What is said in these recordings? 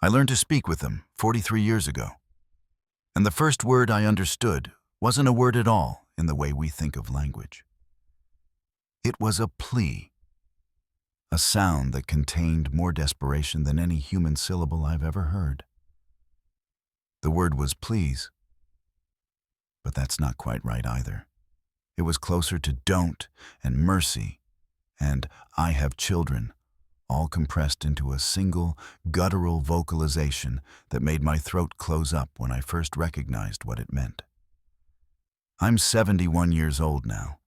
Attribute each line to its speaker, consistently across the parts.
Speaker 1: I learned to speak with them 43 years ago. And the first word I understood wasn't a word at all in the way we think of language. It was a plea, a sound that contained more desperation than any human syllable I've ever heard. The word was please, but that's not quite right either. It was closer to don't and mercy and I have children, all compressed into a single guttural vocalization that made my throat close up when I first recognized what it meant. I'm 71 years old now,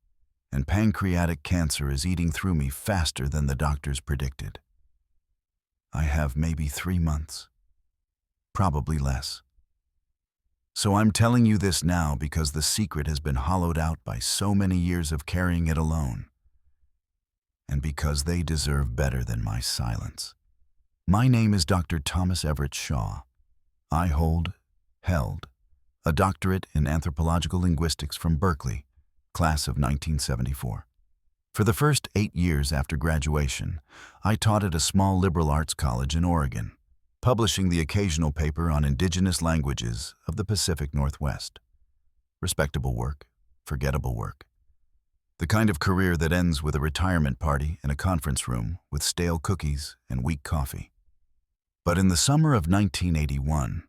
Speaker 1: and pancreatic cancer is eating through me faster than the doctors predicted. I have maybe 3 months, probably less. So I'm telling you this now because the secret has been hollowed out by so many years of carrying it alone, and because they deserve better than my silence. My name is Dr. Thomas Everett Shaw. I held, a doctorate in anthropological linguistics from Berkeley, class of 1974. For the first 8 years after graduation, I taught at a small liberal arts college in Oregon, publishing the occasional paper on indigenous languages of the Pacific Northwest. Respectable work, forgettable work. The kind of career that ends with a retirement party in a conference room with stale cookies and weak coffee. But in the summer of 1981,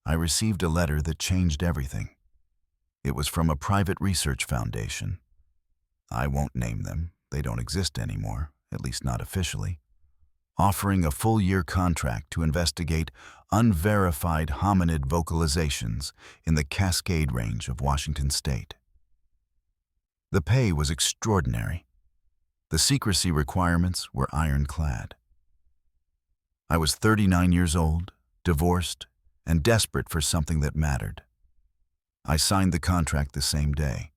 Speaker 1: I received a letter that changed everything. It was from a private research foundation. I won't name them, they don't exist anymore, at least not officially, offering a full-year contract to investigate unverified hominid vocalizations in the Cascade Range of Washington State. The pay was extraordinary. The secrecy requirements were ironclad. I was 39 years old, divorced, and desperate for something that mattered. I signed the contract the same day.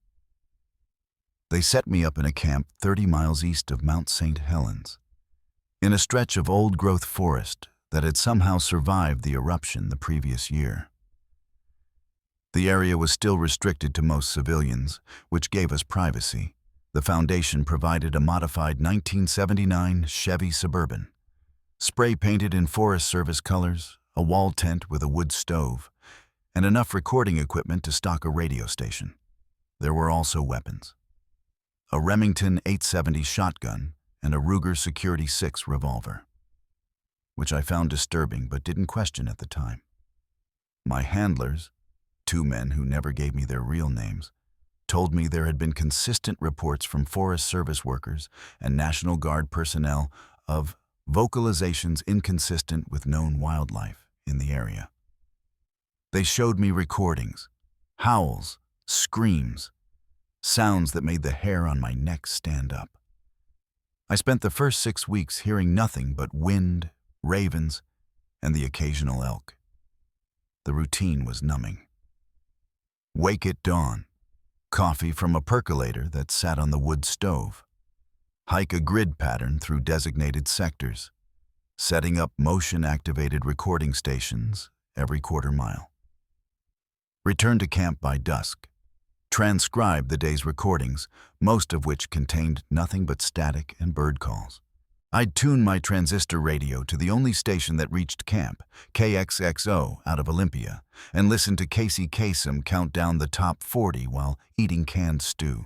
Speaker 1: They set me up in a camp 30 miles east of Mount St. Helens, in a stretch of old-growth forest that had somehow survived the eruption the previous year. The area was still restricted to most civilians, which gave us privacy. The foundation provided a modified 1979 Chevy Suburban, spray-painted in Forest Service colors, a wall tent with a wood stove, and enough recording equipment to stock a radio station. There were also weapons: a Remington 870 shotgun and a Ruger Security 6 revolver, which I found disturbing but didn't question at the time. My handlers, 2 men who never gave me their real names, told me there had been consistent reports from Forest Service workers and National Guard personnel of vocalizations inconsistent with known wildlife in the area. They showed me recordings, howls, screams, sounds that made the hair on my neck stand up. I spent the first 6 weeks hearing nothing but wind, ravens, and the occasional elk. The routine was numbing. Wake at dawn, coffee from a percolator that sat on the wood stove, hike a grid pattern through designated sectors, setting up motion-activated recording stations every quarter mile. Return to camp by dusk, transcribe the day's recordings, most of which contained nothing but static and bird calls. I'd tune my transistor radio to the only station that reached camp, KXXO out of Olympia, and listen to Casey Kasem count down the top 40 while eating canned stew.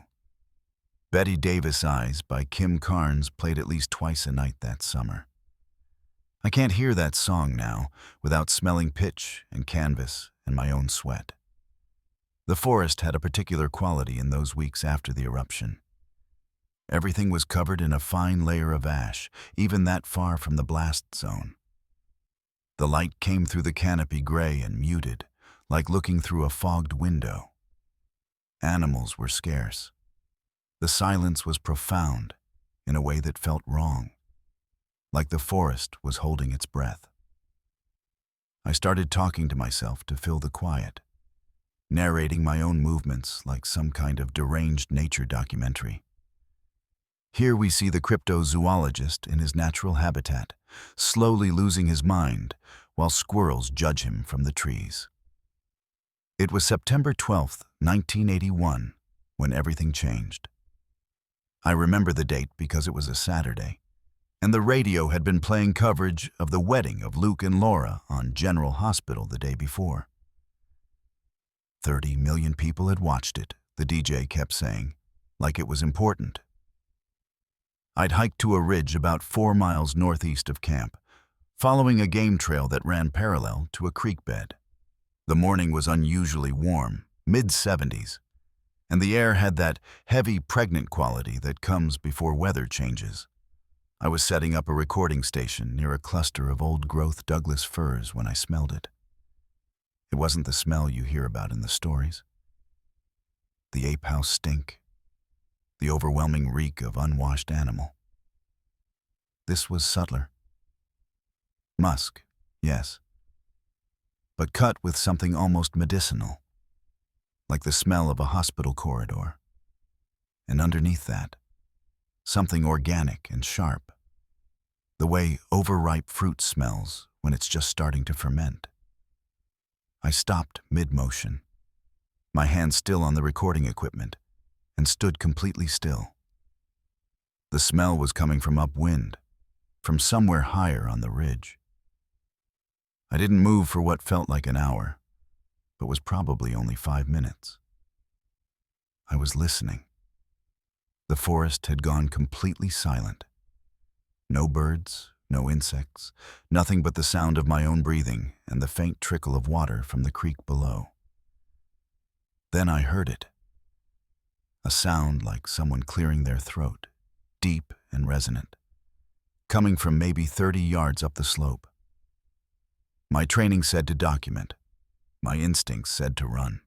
Speaker 1: Betty Davis Eyes by Kim Carnes played at least twice a night that summer. I can't hear that song now without smelling pitch and canvas and my own sweat. The forest had a particular quality in those weeks after the eruption. Everything was covered in a fine layer of ash, even that far from the blast zone. The light came through the canopy gray and muted, like looking through a fogged window. Animals were scarce. The silence was profound in a way that felt wrong, like the forest was holding its breath. I started talking to myself to fill the quiet, narrating my own movements like some kind of deranged nature documentary. Here we see the cryptozoologist in his natural habitat, slowly losing his mind while squirrels judge him from the trees. It was September 12th, 1981, when everything changed. I remember the date because it was a Saturday. and the radio had been playing coverage of the wedding of Luke and Laura on General Hospital the day before. 30 million people had watched it, the DJ kept saying, like it was important. I'd hiked to a ridge about 4 miles northeast of camp, following a game trail that ran parallel to a creek bed. The morning was unusually warm, mid-70s, and the air had that heavy, pregnant quality that comes before weather changes. I was setting up a recording station near a cluster of old-growth Douglas firs when I smelled it. It wasn't the smell you hear about in the stories. The ape house stink, the overwhelming reek of unwashed animal. This was subtler. Musk, yes, but cut with something almost medicinal, like the smell of a hospital corridor. And underneath that, something organic and sharp, the way overripe fruit smells when it's just starting to ferment. I stopped mid-motion, my hand still on the recording equipment, and stood completely still. The smell was coming from upwind, from somewhere higher on the ridge. I didn't move for what felt like an hour, but was probably only 5 minutes. I was listening. The forest had gone completely silent. No birds, no insects, nothing but the sound of my own breathing and the faint trickle of water from the creek below. Then I heard it. A sound like someone clearing their throat, deep and resonant, coming from maybe 30 yards up the slope. My training said to document. My instincts said to run.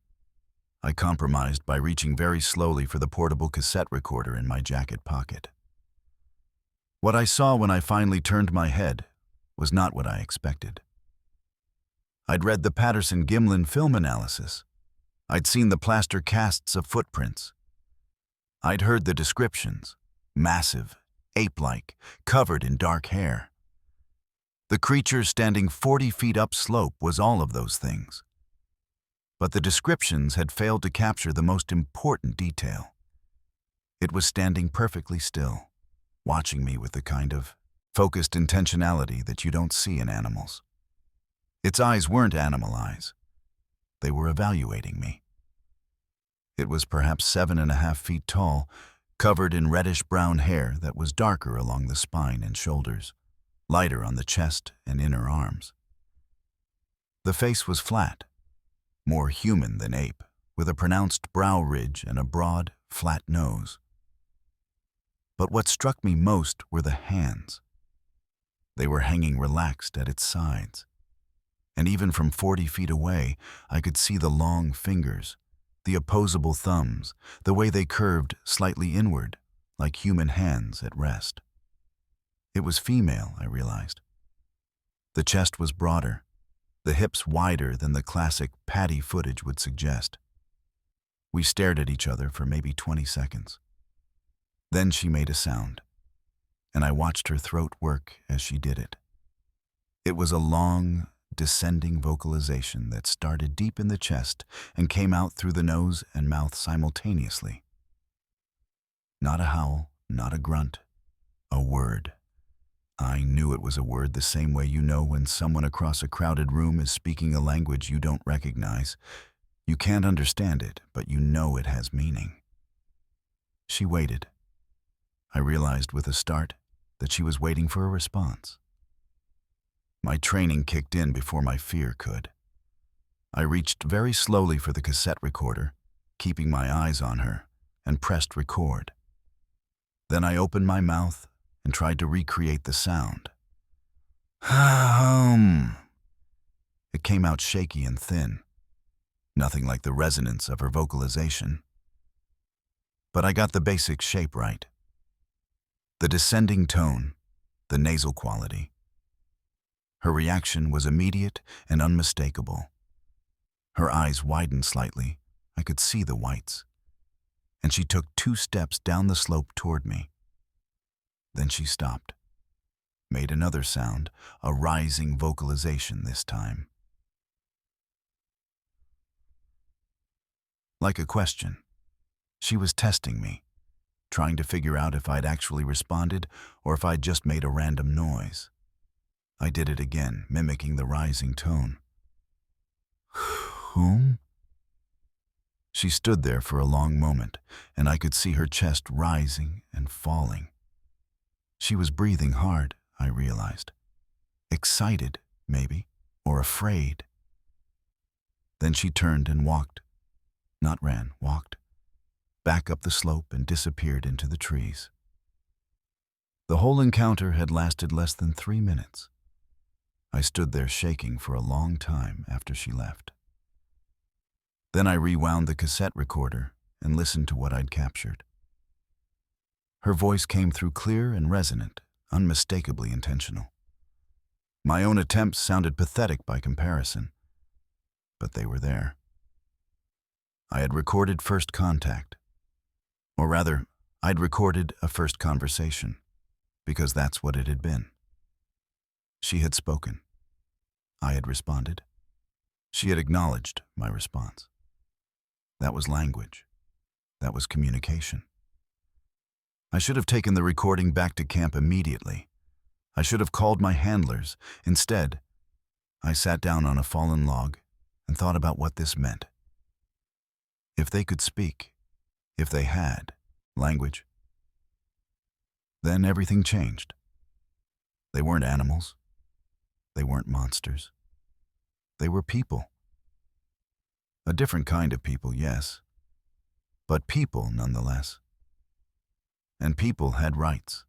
Speaker 1: I compromised by reaching very slowly for the portable cassette recorder in my jacket pocket. What I saw when I finally turned my head was not what I expected. I'd read the Patterson-Gimlin film analysis. I'd seen the plaster casts of footprints. I'd heard the descriptions, massive, ape-like, covered in dark hair. The creature standing 40 feet upslope was all of those things. But the descriptions had failed to capture the most important detail. It was standing perfectly still, watching me with the kind of focused intentionality that you don't see in animals. Its eyes weren't animal eyes. They were evaluating me. It was perhaps 7.5 feet tall, covered in reddish-brown hair that was darker along the spine and shoulders, lighter on the chest and inner arms. The face was flat, more human than ape, with a pronounced brow ridge and a broad, flat nose. But what struck me most were the hands. They were hanging relaxed at its sides, and even from 40 feet away, I could see the long fingers, the opposable thumbs, the way they curved slightly inward, like human hands at rest. It was female, I realized. The chest was broader, the hips wider than the classic Patty footage would suggest. We stared at each other for maybe 20 seconds. Then she made a sound, and I watched her throat work as she did it. It was a long, descending vocalization that started deep in the chest and came out through the nose and mouth simultaneously. Not a howl, not a grunt, a word. I knew it was a word the same way you know when someone across a crowded room is speaking a language you don't recognize. You can't understand it, but you know it has meaning. She waited. I realized with a start that she was waiting for a response. My training kicked in before my fear could. I reached very slowly for the cassette recorder, keeping my eyes on her, and pressed record. Then I opened my mouth and tried to recreate the sound. It came out shaky and thin, nothing like the resonance of her vocalization. But I got the basic shape right. The descending tone, the nasal quality. Her reaction was immediate and unmistakable. Her eyes widened slightly. I could see the whites. And she took 2 steps down the slope toward me. Then she stopped, made another sound, a rising vocalization this time. Like a question. She was testing me, trying to figure out if I'd actually responded or if I'd just made a random noise. I did it again, mimicking the rising tone. Whom? She stood there for a long moment, and I could see her chest rising and falling. She was breathing hard, I realized. Excited, maybe, or afraid. Then she turned and walked, not ran, walked, back up the slope and disappeared into the trees. The whole encounter had lasted less than 3 minutes. I stood there shaking for a long time after she left. Then I rewound the cassette recorder and listened to what I'd captured. Her voice came through clear and resonant, unmistakably intentional. My own attempts sounded pathetic by comparison, but they were there. I had recorded first contact. Or rather, I'd recorded a first conversation, because that's what it had been. She had spoken. I had responded. She had acknowledged my response. That was language. That was communication. I should have taken the recording back to camp immediately. I should have called my handlers. Instead, I sat down on a fallen log and thought about what this meant. If they could speak, if they had language, then everything changed. They weren't animals. They weren't monsters. They were people. A different kind of people, yes, but people nonetheless. And people had rights.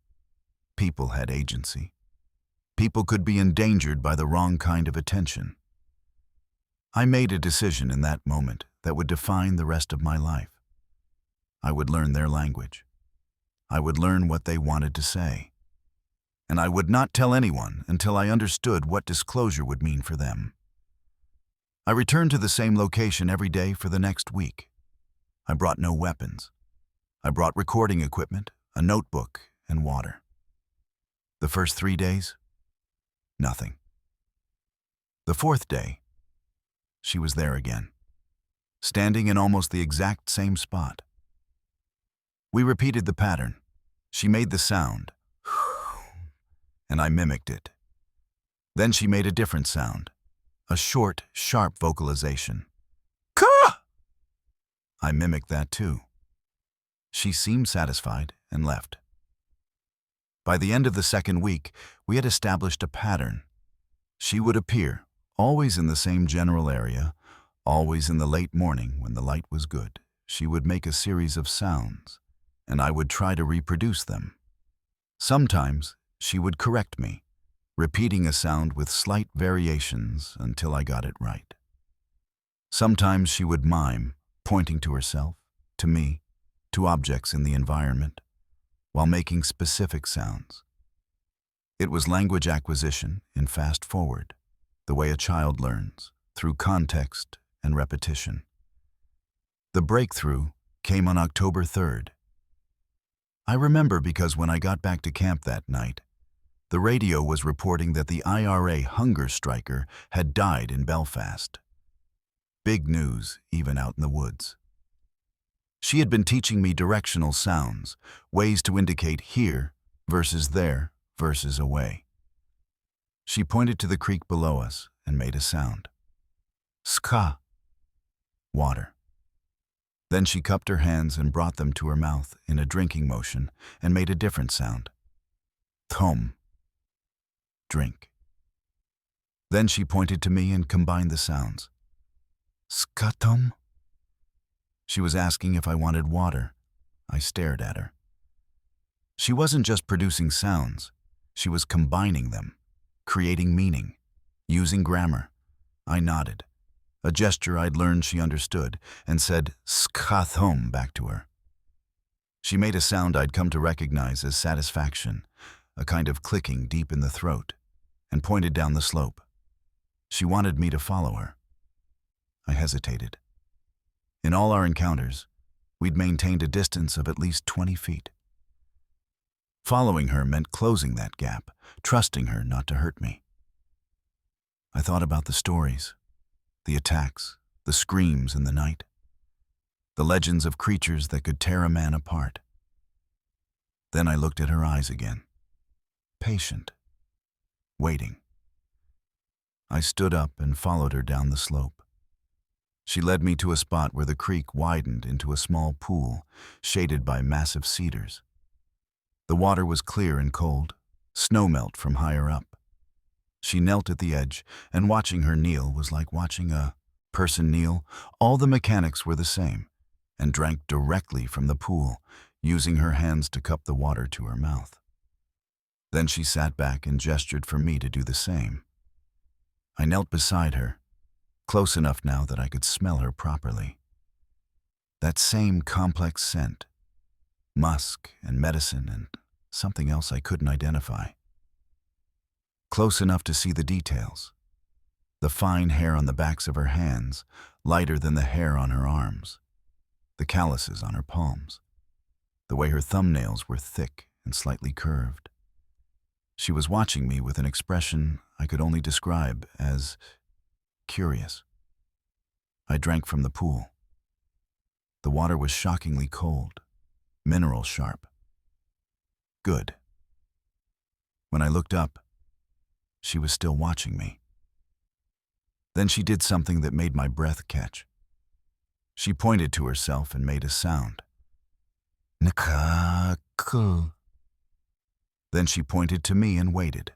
Speaker 1: People had agency. People could be endangered by the wrong kind of attention. I made a decision in that moment that would define the rest of my life. I would learn their language. I would learn what they wanted to say. And I would not tell anyone until I understood what disclosure would mean for them. I returned to the same location every day for the next week. I brought no weapons. I brought recording equipment, a notebook, and water. The first 3 days, nothing. The 4th day, she was there again, standing in almost the exact same spot. We repeated the pattern. She made the sound, and I mimicked it. Then she made a different sound, a short, sharp vocalization. Caw! I mimicked that too. She seemed satisfied and left. By the end of the 2nd week, we had established a pattern. She would appear, always in the same general area, always in the late morning when the light was good. She would make a series of sounds, and I would try to reproduce them. Sometimes she would correct me, repeating a sound with slight variations until I got it right. Sometimes she would mime, pointing to herself, to me, to objects in the environment, while making specific sounds. It was language acquisition in fast forward, the way a child learns, through context and repetition. The breakthrough came on October 3rd. I remember because when I got back to camp that night, the radio was reporting that the IRA hunger striker had died in Belfast. Big news, even out in the woods. She had been teaching me directional sounds, ways to indicate here versus there versus away. She pointed to the creek below us and made a sound. Ska. Water. Then she cupped her hands and brought them to her mouth in a drinking motion and made a different sound. Thom. Drink. Then she pointed to me and combined the sounds. Skatom. She was asking if I wanted water. I stared at her. She wasn't just producing sounds. She was combining them, creating meaning, using grammar. I nodded, a gesture I'd learned she understood, and said skathom back to her. She made a sound I'd come to recognize as satisfaction, a kind of clicking deep in the throat, and pointed down the slope. She wanted me to follow her. I hesitated. In all our encounters, we'd maintained a distance of at least 20 feet. Following her meant closing that gap, trusting her not to hurt me. I thought about the stories, the attacks, the screams in the night, the legends of creatures that could tear a man apart. Then I looked at her eyes again. Patient. Waiting. I stood up and followed her down the slope. She led me to a spot where the creek widened into a small pool, shaded by massive cedars. The water was clear and cold, snowmelt from higher up. She knelt at the edge, and watching her kneel was like watching a person kneel. All the mechanics were the same, and drank directly from the pool, using her hands to cup the water to her mouth. Then she sat back and gestured for me to do the same. I knelt beside her, close enough now that I could smell her properly. That same complex scent, musk and medicine and something else I couldn't identify. Close enough to see the details. The fine hair on the backs of her hands, lighter than the hair on her arms. The calluses on her palms. The way her thumbnails were thick and slightly curved. She was watching me with an expression I could only describe as curious. I drank from the pool. The water was shockingly cold, mineral sharp. Good. When I looked up, she was still watching me. Then she did something that made my breath catch. She pointed to herself and made a sound. Nakakul. Then she pointed to me and waited.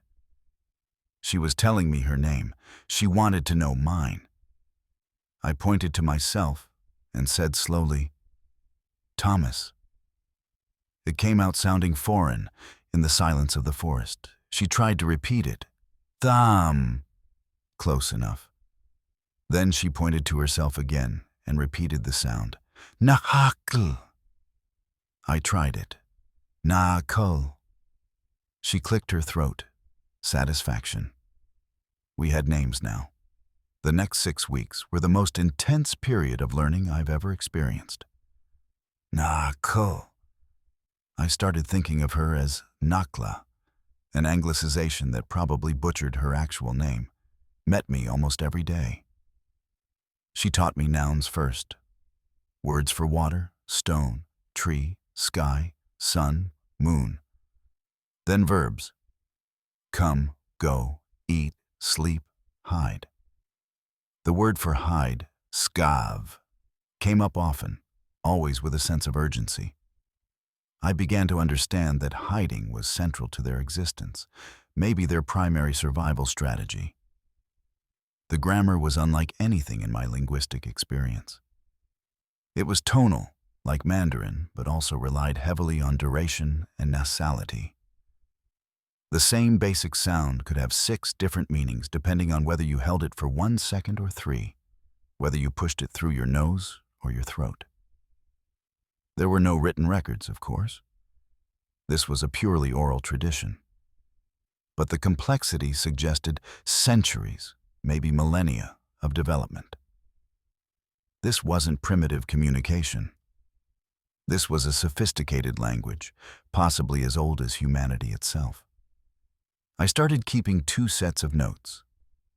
Speaker 1: She was telling me her name. She wanted to know mine. I pointed to myself and said slowly, Thomas. It came out sounding foreign in the silence of the forest. She tried to repeat it. Thom. Close enough. Then she pointed to herself again and repeated the sound. Nahakl. I tried it. Nakul. She clicked her throat. Satisfaction. We had names now. The next 6 weeks were the most intense period of learning I've ever experienced. Nakul. I started thinking of her as Nakla, an anglicization that probably butchered her actual name. Met me almost every day. She taught me nouns first. Words for water, stone, tree, sky, sun, moon. Then verbs. Come, go, eat, sleep, hide. The word for hide, skav, came up often, always with a sense of urgency. I began to understand that hiding was central to their existence, maybe their primary survival strategy. The grammar was unlike anything in my linguistic experience. It was tonal, like Mandarin, but also relied heavily on duration and nasality. The same basic sound could have 6 different meanings depending on whether you held it for 1 second or 3, whether you pushed it through your nose or your throat. There were no written records, of course. This was a purely oral tradition. But the complexity suggested centuries, maybe millennia, of development. This wasn't primitive communication. This was a sophisticated language, possibly as old as humanity itself. I started keeping 2 sets of notes.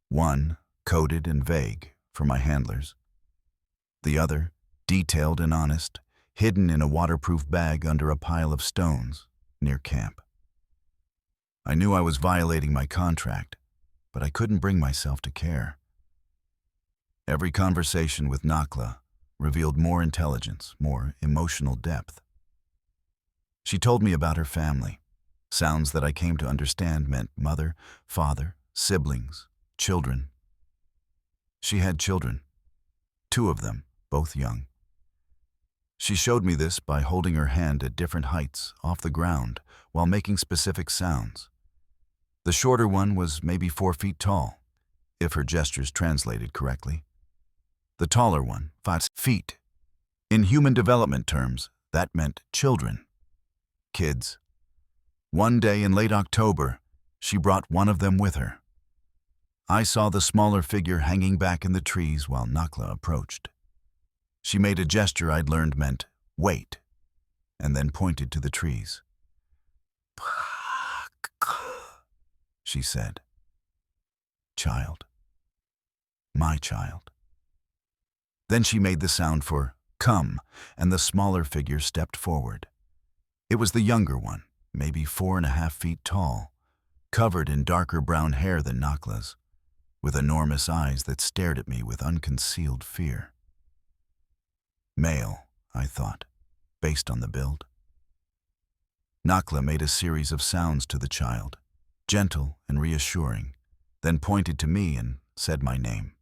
Speaker 1: One, coded and vague, for my handlers. The other, detailed and honest, hidden in a waterproof bag under a pile of stones near camp. I knew I was violating my contract, but I couldn't bring myself to care. Every conversation with Nakla revealed more intelligence, more emotional depth. She told me about her family. Sounds that I came to understand meant mother, father, siblings, children. She had children, 2 of them, both young. She showed me this by holding her hand at different heights off the ground while making specific sounds. The shorter one was maybe 4 feet tall, if her gestures translated correctly. The taller one, 5 feet. In human development terms, that meant children, kids. One day in late October, she brought one of them with her. I saw the smaller figure hanging back in the trees while Nakla approached. She made a gesture I'd learned meant, wait, and then pointed to the trees. She said, child, my child. Then she made the sound for come, and the smaller figure stepped forward. It was the younger one, maybe 4.5 feet tall, covered in darker brown hair than Nakla's, with enormous eyes that stared at me with unconcealed fear. Male, I thought, based on the build. Nakla made a series of sounds to the child, gentle and reassuring, then pointed to me and said my name.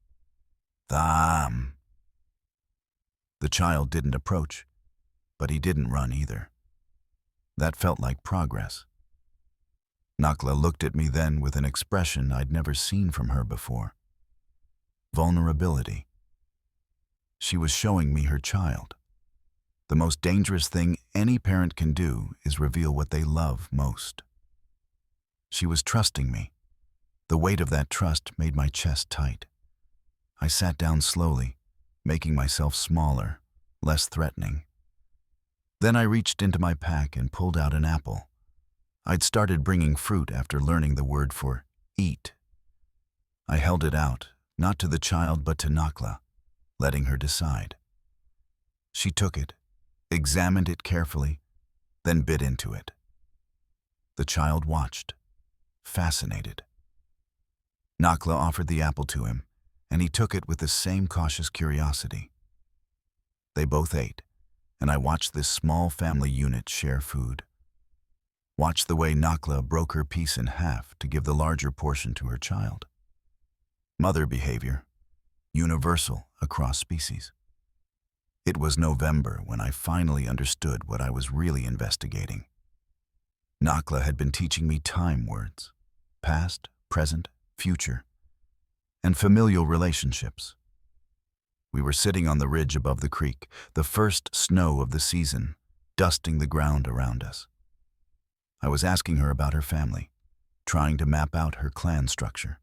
Speaker 1: Tham. The child didn't approach, but he didn't run either. That felt like progress. Nakla looked at me then with an expression I'd never seen from her before. Vulnerability. She was showing me her child. The most dangerous thing any parent can do is reveal what they love most. She was trusting me. The weight of that trust made my chest tight. I sat down slowly, making myself smaller, less threatening. Then I reached into my pack and pulled out an apple. I'd started bringing fruit after learning the word for eat. I held it out, not to the child but to Nakla, letting her decide. She took it, examined it carefully, then bit into it. The child watched, fascinated. Nakla offered the apple to him, and he took it with the same cautious curiosity. They both ate, and I watched this small family unit share food. Watched the way Nakla broke her piece in half to give the larger portion to her child. Mother behavior, universal across species. It was November when I finally understood what I was really investigating. Nakla had been teaching me time words, past, present, future, and familial relationships. We were sitting on the ridge above the creek, the first snow of the season, dusting the ground around us. I was asking her about her family, trying to map out her clan structure.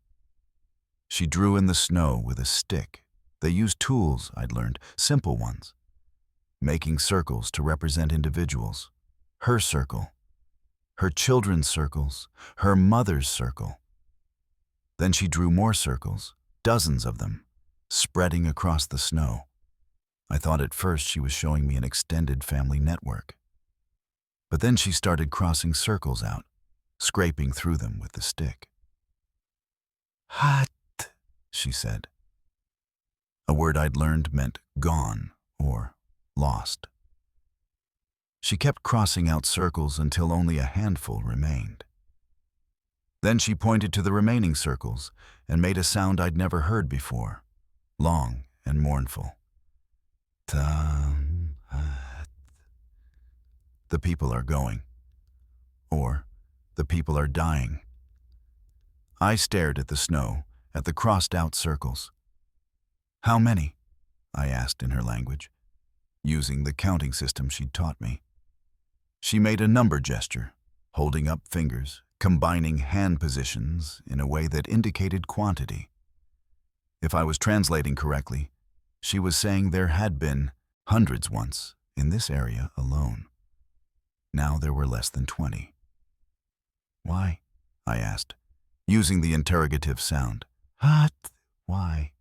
Speaker 1: She drew in the snow with a stick. They used tools, I'd learned, simple ones, making circles to represent individuals. Her circle, her children's circles, her mother's circle. Then she drew more circles, dozens of them, spreading across the snow. I thought at first she was showing me an extended family network. But then she started crossing circles out, scraping through them with the stick. Hat, she said. A word I'd learned meant gone or lost. She kept crossing out circles until only a handful remained. Then she pointed to the remaining circles and made a sound I'd never heard before, long and mournful. Tam, hat. The people are going. Or, the people are dying. I stared at the snow, at the crossed-out circles. How many? I asked in her language, using the counting system she'd taught me. She made a number gesture, holding up fingers, combining hand positions in a way that indicated quantity. If I was translating correctly, she was saying there had been hundreds once in this area alone. Now there were less than 20. Why? I asked, using the interrogative sound. What? Why?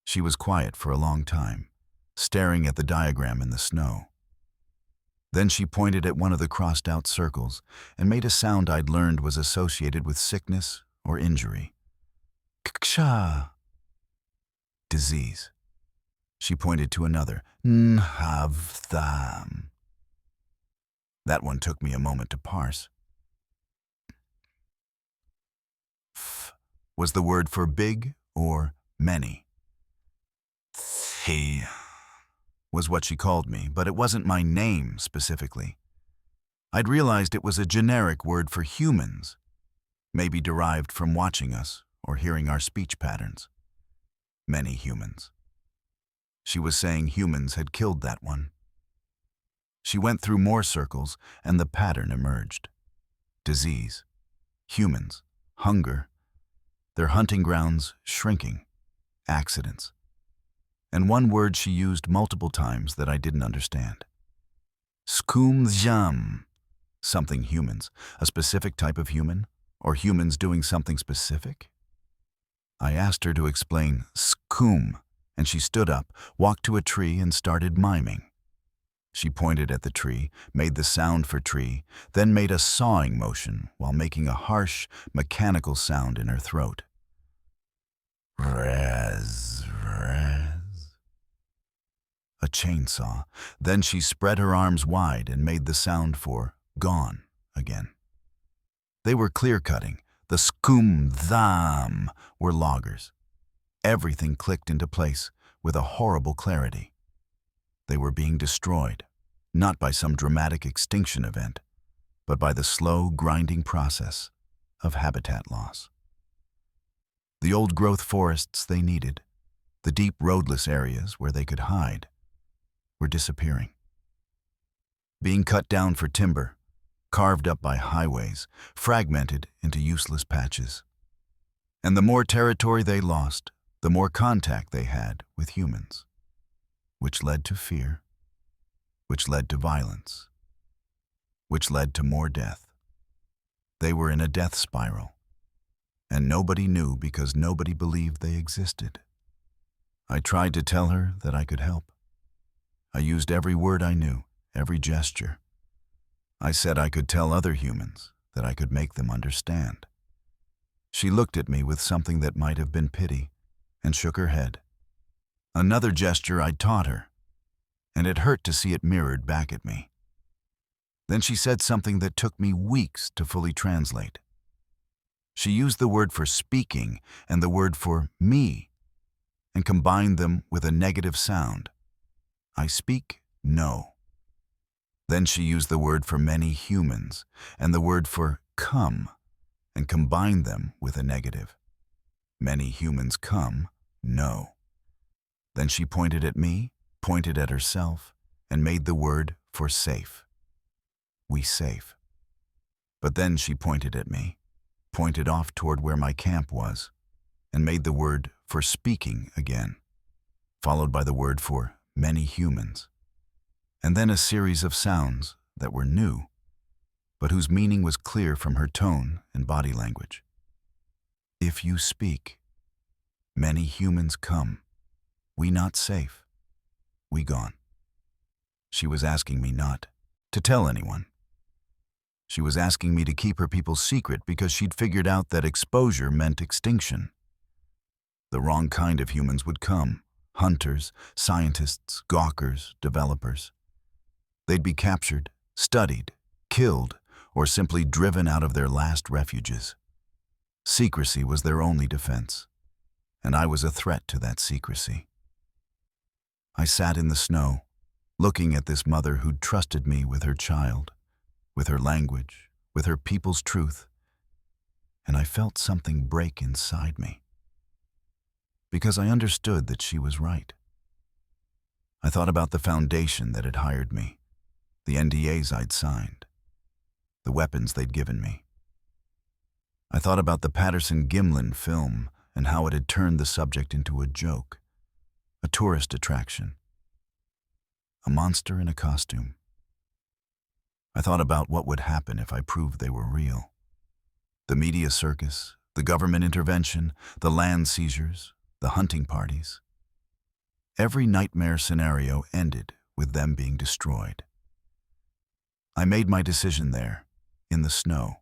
Speaker 1: She was quiet for a long time, staring at the diagram in the snow. Then she pointed at one of the crossed-out circles and made a sound I'd learned was associated with sickness or injury. Ksha. Disease. She pointed to another. Nhavtham. That one took me a moment to parse. F was the word for big or many. He was what she called me, but it wasn't my name specifically. I'd realized it was a generic word for humans, maybe derived from watching us or hearing our speech patterns. Many humans. She was saying humans had killed that one. She went through more circles, and the pattern emerged. Disease, humans, hunger, their hunting grounds shrinking, accidents. And one word she used multiple times that I didn't understand. Skumjam, something humans, a specific type of human, or humans doing something specific? I asked her to explain skum, and she stood up, walked to a tree, and started miming. She pointed at the tree, made the sound for tree, then made a sawing motion while making a harsh, mechanical sound in her throat. Raz, raz. A chainsaw. Then she spread her arms wide and made the sound for gone again. They were clear-cutting. The skum-tham were loggers. Everything clicked into place with a horrible clarity. They were being destroyed, not by some dramatic extinction event, but by the slow, grinding process of habitat loss. The old-growth forests they needed, the deep roadless areas where they could hide, were disappearing. Being cut down for timber, carved up by highways, fragmented into useless patches. And the more territory they lost, the more contact they had with humans, which led to fear, which led to violence, which led to more death. They were in a death spiral, and nobody knew because nobody believed they existed. I tried to tell her that I could help. I used every word I knew, every gesture. I said I could tell other humans, that I could make them understand. She looked at me with something that might have been pity, and shook her head. Another gesture I'd taught her, and it hurt to see it mirrored back at me. Then she said something that took me weeks to fully translate. She used the word for speaking and the word for me, and combined them with a negative sound. I speak, no. Then she used the word for many humans and the word for come, and combined them with a negative. Many humans come, no. Then she pointed at me, pointed at herself, and made the word for safe. We safe. But then she pointed at me, pointed off toward where my camp was, and made the word for speaking again, followed by the word for many humans, and then a series of sounds that were new, but whose meaning was clear from her tone and body language. If you speak, many humans come, we not safe, we gone. She was asking me not to tell anyone. She was asking me to keep her people's secret because she'd figured out that exposure meant extinction. The wrong kind of humans would come, hunters, scientists, gawkers, developers. They'd be captured, studied, killed, or simply driven out of their last refuges. Secrecy was their only defense, and I was a threat to that secrecy. I sat in the snow, looking at this mother who'd trusted me with her child, with her language, with her people's truth, and I felt something break inside me, because I understood that she was right. I thought about the foundation that had hired me, the NDAs I'd signed, the weapons they'd given me. I thought about the Patterson-Gimlin film and how it had turned the subject into a joke, a tourist attraction, a monster in a costume. I thought about what would happen if I proved they were real. The media circus, the government intervention, the land seizures, the hunting parties. Every nightmare scenario ended with them being destroyed. I made my decision there, in the snow,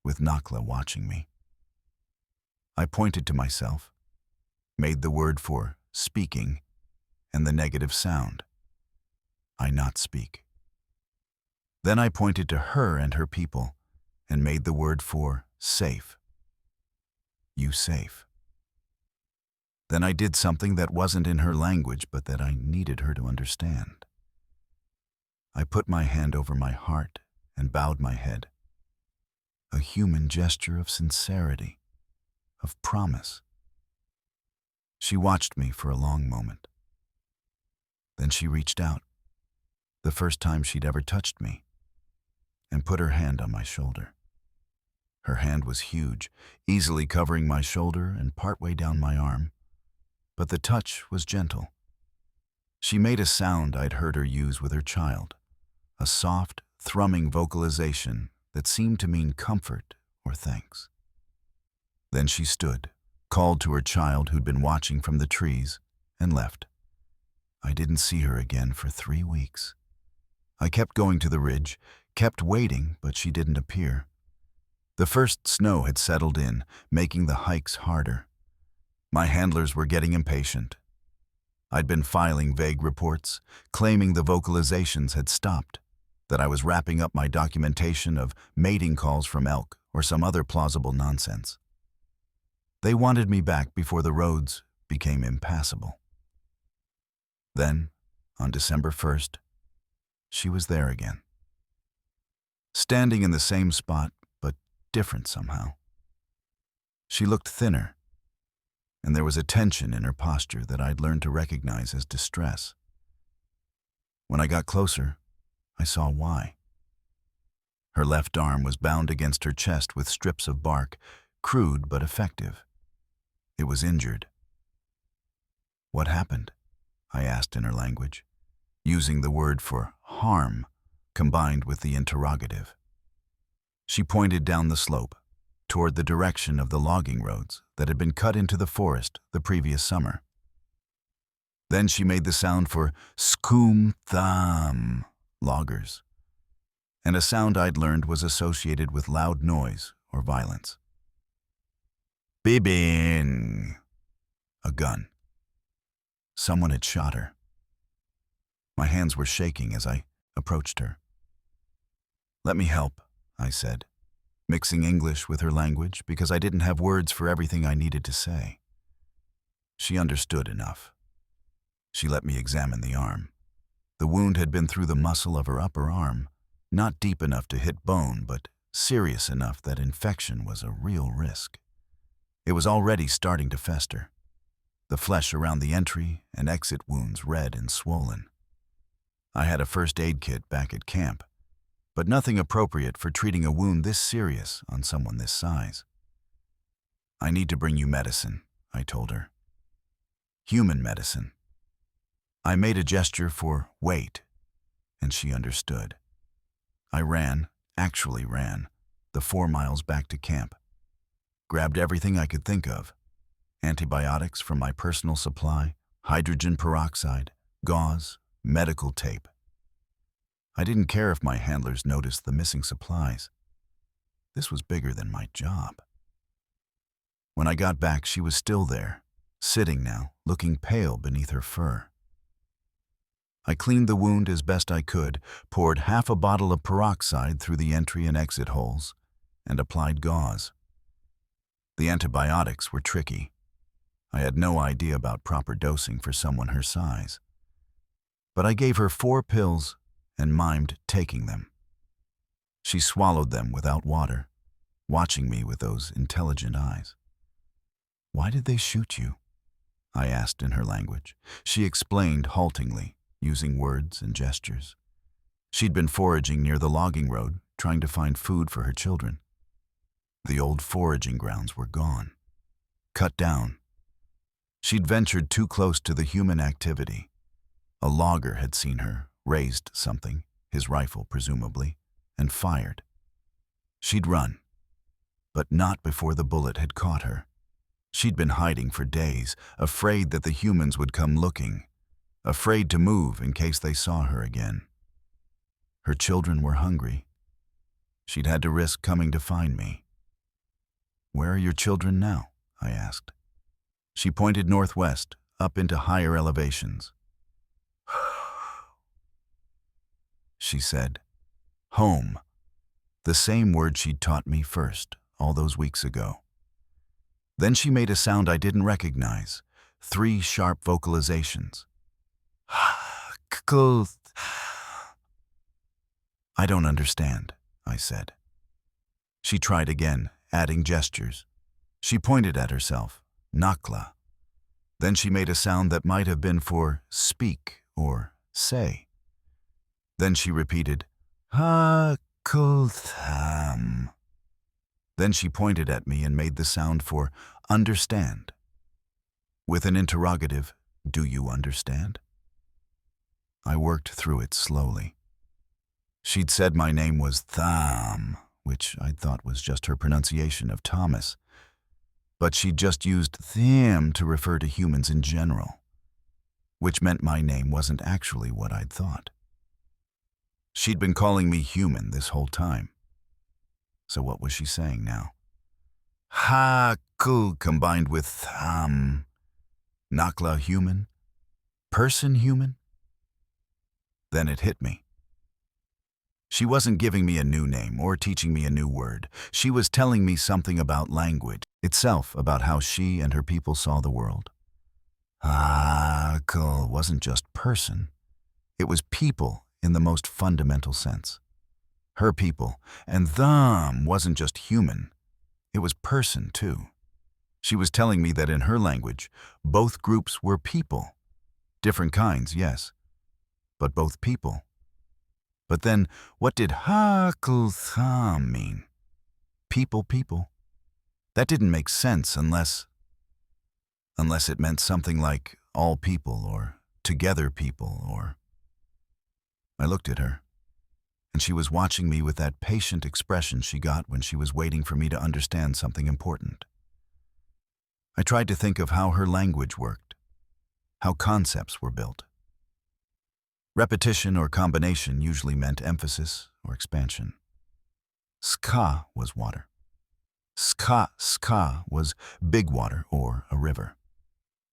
Speaker 1: with Nakla watching me. I pointed to myself, made the word for speaking and the negative sound. I not speak. Then I pointed to her and her people and made the word for safe. You safe. Then I did something that wasn't in her language but that I needed her to understand. I put my hand over my heart and bowed my head. A human gesture of sincerity, of promise. She watched me for a long moment. Then she reached out, the first time she'd ever touched me, and put her hand on my shoulder. Her hand was huge, easily covering my shoulder and partway down my arm, but the touch was gentle. She made a sound I'd heard her use with her child, a soft, thrumming vocalization that seemed to mean comfort or thanks. Then she stood, called to her child who'd been watching from the trees, and left. I didn't see her again for 3 weeks. I kept going to the ridge, kept waiting, but she didn't appear. The first snow had settled in, making the hikes harder. My handlers were getting impatient. I'd been filing vague reports, claiming the vocalizations had stopped, that I was wrapping up my documentation of mating calls from elk or some other plausible nonsense. They wanted me back before the roads became impassable. Then, on December 1st, she was there again. Standing in the same spot, but different somehow. She looked thinner, and there was a tension in her posture that I'd learned to recognize as distress. When I got closer, I saw why. Her left arm was bound against her chest with strips of bark, crude but effective. It was injured. "What happened?" I asked in her language, using the word for harm combined with the interrogative. She pointed down the slope, toward the direction of the logging roads that had been cut into the forest the previous summer. Then she made the sound for scoom-thumb, loggers, and a sound I'd learned was associated with loud noise or violence. Bibbing, a gun. Someone had shot her. My hands were shaking as I approached her. "Let me help," I said, mixing English with her language because I didn't have words for everything I needed to say. She understood enough. She let me examine the arm. The wound had been through the muscle of her upper arm, not deep enough to hit bone, but serious enough that infection was a real risk. It was already starting to fester, the flesh around the entry and exit wounds red and swollen. I had a first aid kit back at camp, but nothing appropriate for treating a wound this serious on someone this size. "I need to bring you medicine," I told her. "Human medicine." I made a gesture for wait, and she understood. I actually ran, the 4 miles back to camp. Grabbed everything I could think of. Antibiotics from my personal supply, hydrogen peroxide, gauze, medical tape. I didn't care if my handlers noticed the missing supplies. This was bigger than my job. When I got back, she was still there, sitting now, looking pale beneath her fur. I cleaned the wound as best I could, poured half a bottle of peroxide through the entry and exit holes, and applied gauze. The antibiotics were tricky. I had no idea about proper dosing for someone her size. But I gave her 4 pills and mimed taking them. She swallowed them without water, watching me with those intelligent eyes. "Why did they shoot you?" I asked in her language. She explained haltingly, using words and gestures. She'd been foraging near the logging road, trying to find food for her children. The old foraging grounds were gone, cut down. She'd ventured too close to the human activity. A logger had seen her, raised something, his rifle presumably, and fired. She'd run, but not before the bullet had caught her. She'd been hiding for days, afraid that the humans would come looking, afraid to move in case they saw her again. Her children were hungry. She'd had to risk coming to find me. "Where are your children now?" I asked. She pointed northwest, up into higher elevations. She said, "Home," the same word she'd taught me first, all those weeks ago. Then she made a sound I didn't recognize, 3 sharp vocalizations. "I don't understand," I said. She tried again, adding gestures. She pointed at herself, Nakla. Then she made a sound that might have been for speak or say. Then she repeated, "Ha-kultham." Then she pointed at me and made the sound for understand. With an interrogative, "Do you understand?" I worked through it slowly. She'd said my name was Tham, which I'd thought was just her pronunciation of Thomas. But she'd just used Tham to refer to humans in general. which meant my name wasn't actually what I'd thought. She'd been calling me human this whole time. So what was she saying now? Ha-ku combined with Nakla human? Person human? Then it hit me. She wasn't giving me a new name or teaching me a new word. She was telling me something about language itself, about how she and her people saw the world. Ha-ku wasn't just person. It was people in the most fundamental sense. Her people, and them wasn't just human. It was person, too. She was telling me that in her language, both groups were people. Different kinds, yes, but both people. But then, what did ha-ku-tham mean? People. That didn't make sense unless it meant something like all people or together people or... I looked at her, and she was watching me with that patient expression she got when she was waiting for me to understand something important. I tried to think of how her language worked, how concepts were built. Repetition or combination usually meant emphasis or expansion. Ska was water. Ska was big water or a river.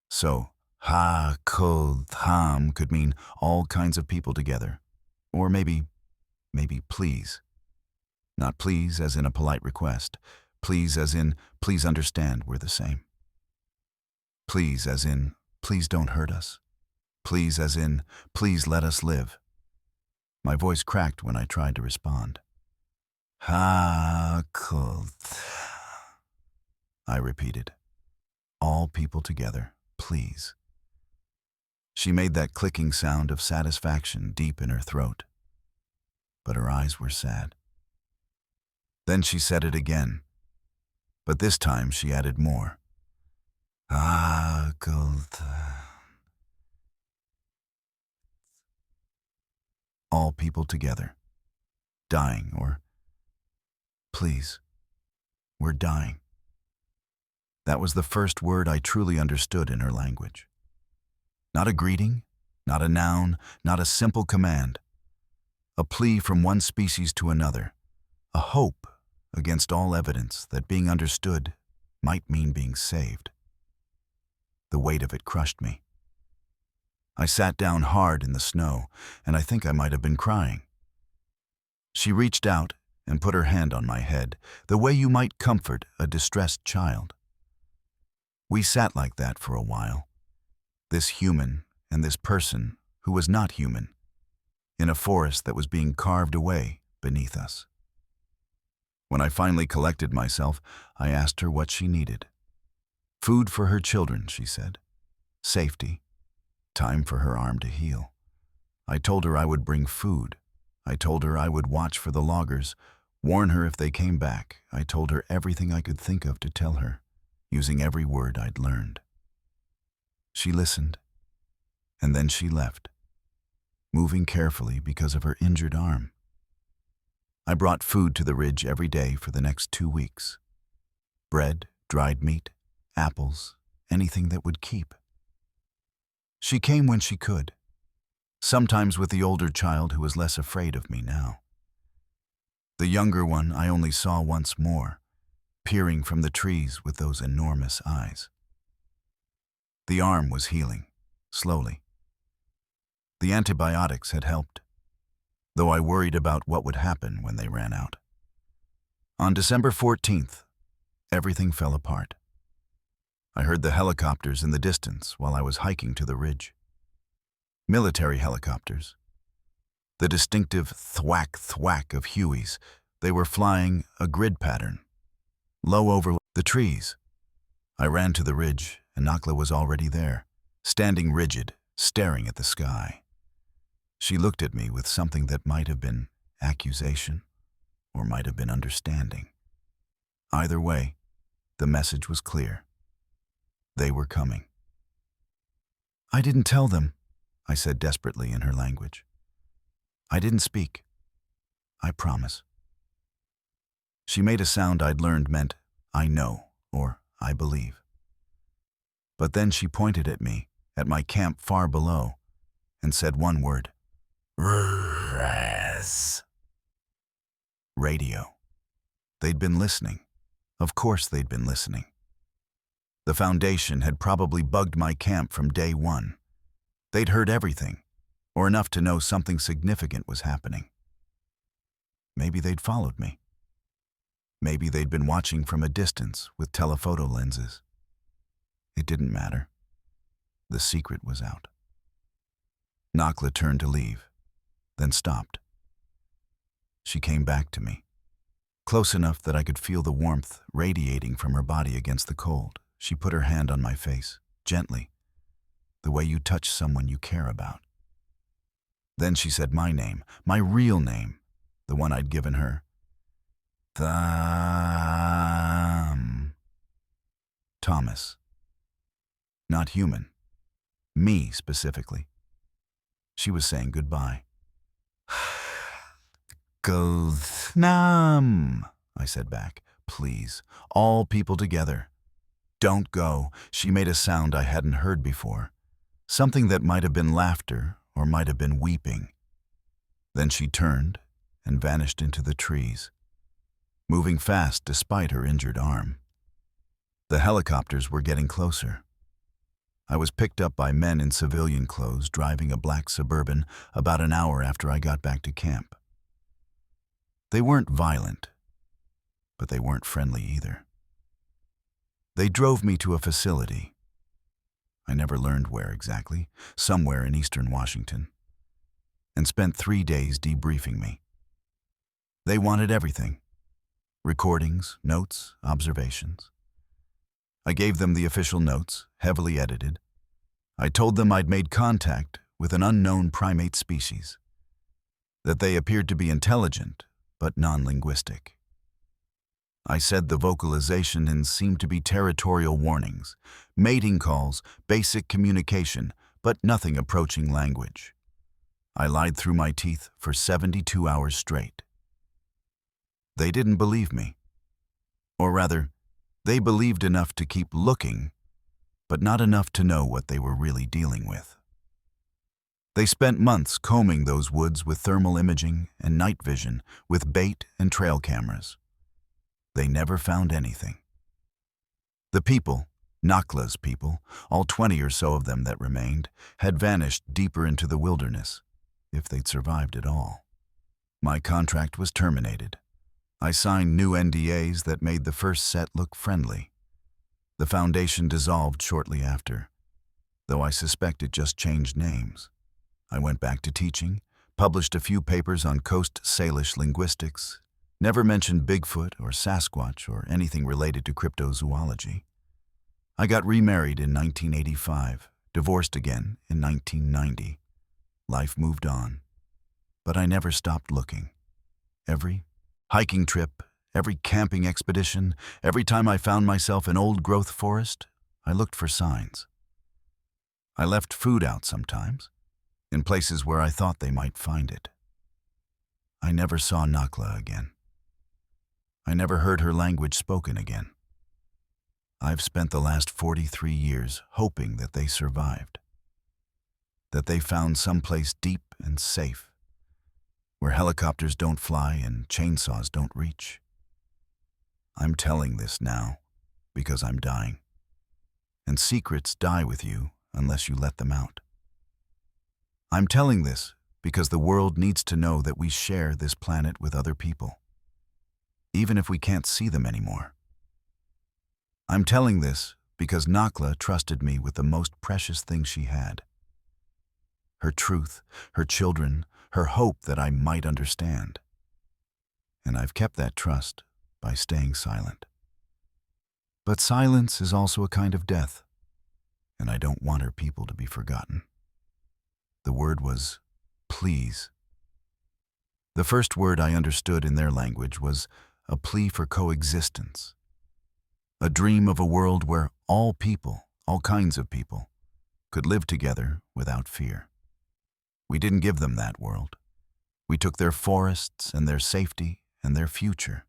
Speaker 1: So, ha-ku-tham could mean all kinds of people together. Or maybe please. Not please as in a polite request. Please as in, please understand we're the same. Please as in, please don't hurt us. Please as in, please let us live. My voice cracked when I tried to respond. Ha-ku-tham, I repeated. All people together, please. She made that clicking sound of satisfaction deep in her throat, but her eyes were sad. Then she said it again, but this time she added more. All people together, dying, or please, we're dying. That was the first word I truly understood in her language. Not a greeting, not a noun, not a simple command. A plea from one species to another, a hope against all evidence that being understood might mean being saved. The weight of it crushed me. I sat down hard in the snow, and I think I might have been crying. She reached out and put her hand on my head, the way you might comfort a distressed child. We sat like that for a while. This human and this person who was not human, in a forest that was being carved away beneath us. When I finally collected myself, I asked her what she needed. Food for her children, she said. Safety. Time for her arm to heal. I told her I would bring food. I told her I would watch for the loggers, warn her if they came back. I told her everything I could think of to tell her, using every word I'd learned. She listened, and then she left, moving carefully because of her injured arm. I brought food to the ridge every day for the next 2 weeks. Bread, dried meat, apples, anything that would keep. She came when she could, sometimes with the older child who was less afraid of me now. The younger one I only saw once more, peering from the trees with those enormous eyes. The arm was healing, slowly. The antibiotics had helped, though I worried about what would happen when they ran out. On December 14th, everything fell apart. I heard the helicopters in the distance while I was hiking to the ridge. Military helicopters. The distinctive thwack-thwack of Hueys. They were flying a grid pattern, low over the trees. I ran to the ridge, and Nakla was already there, standing rigid, staring at the sky. She looked at me with something that might have been accusation or might have been understanding. Either way, the message was clear. They were coming. I didn't tell them, I said desperately in her language. I didn't speak. I promise. She made a sound I'd learned meant, I know, or I believe. But then she pointed at me, at my camp far below, and said one word. Raz. Radio. They'd been listening. Of course they'd been listening. The Foundation had probably bugged my camp from day one. They'd heard everything, or enough to know something significant was happening. Maybe they'd followed me. Maybe they'd been watching from a distance with telephoto lenses. It didn't matter. The secret was out. Nakla turned to leave, then stopped. She came back to me, close enough that I could feel the warmth radiating from her body against the cold. She put her hand on my face, gently, the way you touch someone you care about. Then she said my name, my real name, the one I'd given her. Thomas. Not human. Me, specifically. She was saying goodbye. Nam, I said back. Please, all people together. Don't go. She made a sound I hadn't heard before. Something that might have been laughter or might have been weeping. Then she turned and vanished into the trees, moving fast despite her injured arm. The helicopters were getting closer. I was picked up by men in civilian clothes driving a black Suburban about an hour after I got back to camp. They weren't violent, but they weren't friendly either. They drove me to a facility. I never learned where exactly, somewhere in eastern Washington, and spent 3 days debriefing me. They wanted everything: recordings, notes, observations. I gave them the official notes, heavily edited. I told them I'd made contact with an unknown primate species, that they appeared to be intelligent but non-linguistic. I said the vocalizations seemed to be territorial warnings, mating calls, basic communication, but nothing approaching language. I lied through my teeth for 72 hours straight. They didn't believe me. Or rather, they believed enough to keep looking, but not enough to know what they were really dealing with. They spent months combing those woods with thermal imaging and night vision, with bait and trail cameras. They never found anything. The people, Nakla's people, all 20 or so of them that remained, had vanished deeper into the wilderness, if they'd survived at all. My contract was terminated. I signed new NDAs that made the first set look friendly. The Foundation dissolved shortly after, though I suspect it just changed names. I went back to teaching, published a few papers on Coast Salish linguistics, never mentioned Bigfoot or Sasquatch or anything related to cryptozoology. I got remarried in 1985, divorced again in 1990. Life moved on, but I never stopped looking. Every hiking trip, every camping expedition, every time I found myself in old-growth forest, I looked for signs. I left food out sometimes, in places where I thought they might find it. I never saw Nakla again. I never heard her language spoken again. I've spent the last 43 years hoping that they survived, that they found someplace deep and safe, where helicopters don't fly and chainsaws don't reach. I'm telling this now because I'm dying, and secrets die with you unless you let them out. I'm telling this because the world needs to know that we share this planet with other people, even if we can't see them anymore. I'm telling this because Nakla trusted me with the most precious thing she had: her truth, her children, her hope that I might understand. And I've kept that trust by staying silent. But silence is also a kind of death, and I don't want her people to be forgotten. The word was please. The first word I understood in their language was a plea for coexistence, a dream of a world where all people, all kinds of people, could live together without fear. We didn't give them that world. We took their forests and their safety and their future.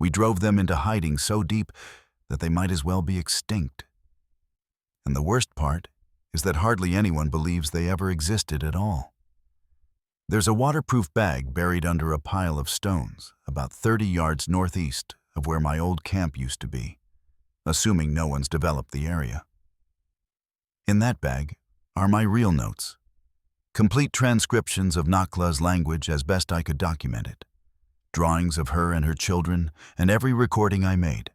Speaker 1: We drove them into hiding so deep that they might as well be extinct. And the worst part is that hardly anyone believes they ever existed at all. There's a waterproof bag buried under a pile of stones about 30 yards northeast of where my old camp used to be, assuming no one's developed the area. In that bag are my real notes, complete transcriptions of Nakla's language as best I could document it, drawings of her and her children, and every recording I made.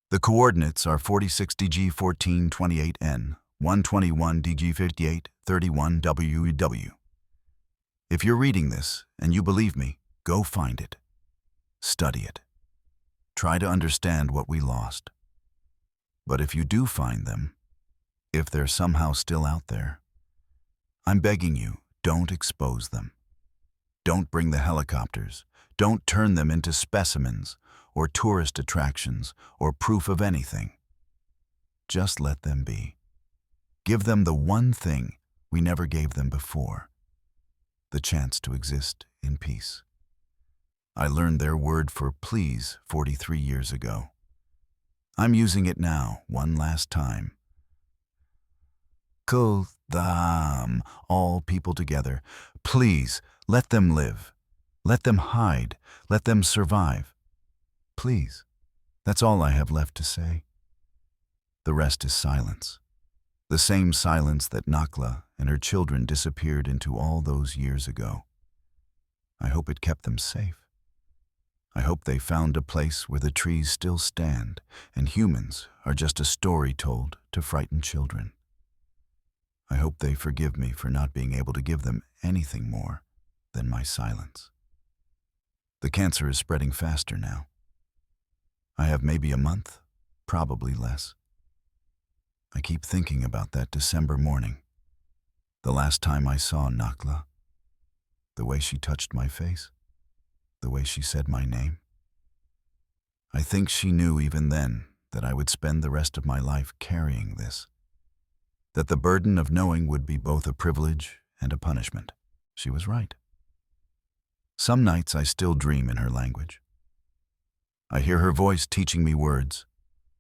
Speaker 1: The coordinates are 46 DG 1428N, 121 DG 5831 WEW. If you're reading this and you believe me, go find it. Study it. Try to understand what we lost. But if you do find them, if they're somehow still out there, I'm begging you, don't expose them. Don't bring the helicopters. Don't turn them into specimens or tourist attractions or proof of anything. Just let them be. Give them the one thing we never gave them before, the chance to exist in peace. I learned their word for please 43 years ago. I'm using it now, one last time. Kuldam, all people together. Please, let them live. Let them hide. Let them survive. Please. That's all I have left to say. The rest is silence. The same silence that Nakla and her children disappeared into all those years ago. I hope it kept them safe. I hope they found a place where the trees still stand and humans are just a story told to frighten children. I hope they forgive me for not being able to give them anything more than my silence. The cancer is spreading faster now. I have maybe a month, probably less. I keep thinking about that December morning, the last time I saw Nakla, the way she touched my face, the way she said my name. I think she knew even then that I would spend the rest of my life carrying this, that the burden of knowing would be both a privilege and a punishment. She was right. Some nights I still dream in her language. I hear her voice teaching me words: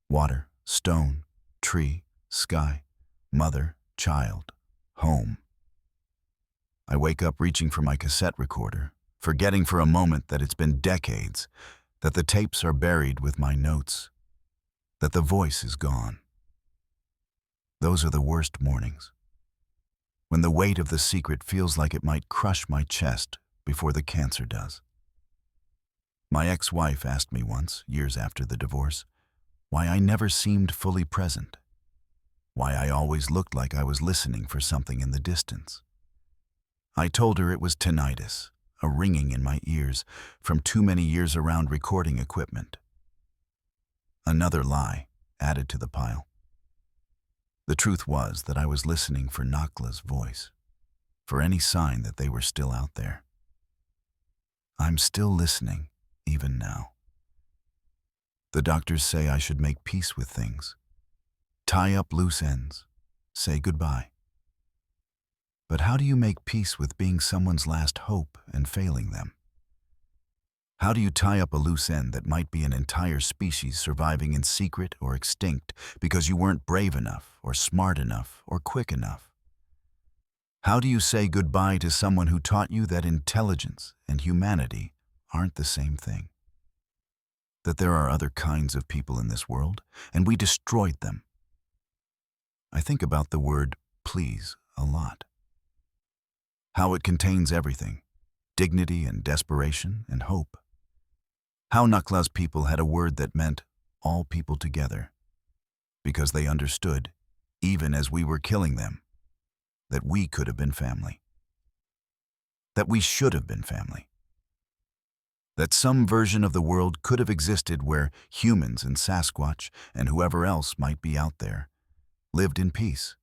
Speaker 1: water, stone, tree, sky, mother, child, home. I wake up reaching for my cassette recorder, forgetting for a moment that it's been decades, that the tapes are buried with my notes, that the voice is gone. Those are the worst mornings, when the weight of the secret feels like it might crush my chest before the cancer does. My ex-wife asked me once, years after the divorce, why I never seemed fully present, why I always looked like I was listening for something in the distance. I told her it was tinnitus, a ringing in my ears from too many years around recording equipment. Another lie added to the pile. The truth was that I was listening for Nakla's voice, for any sign that they were still out there. I'm still listening, even now. The doctors say I should make peace with things, tie up loose ends, say goodbye. But how do you make peace with being someone's last hope and failing them? How do you tie up a loose end that might be an entire species surviving in secret or extinct because you weren't brave enough or smart enough or quick enough? How do you say goodbye to someone who taught you that intelligence and humanity aren't the same thing? That there are other kinds of people in this world, and we destroyed them. I think about the word please a lot. How it contains everything, dignity and desperation and hope. How Nakla's people had a word that meant all people together, because they understood, even as we were killing them, that we could have been family. That we should have been family. That some version of the world could have existed where humans and Sasquatch and whoever else might be out there lived in peace,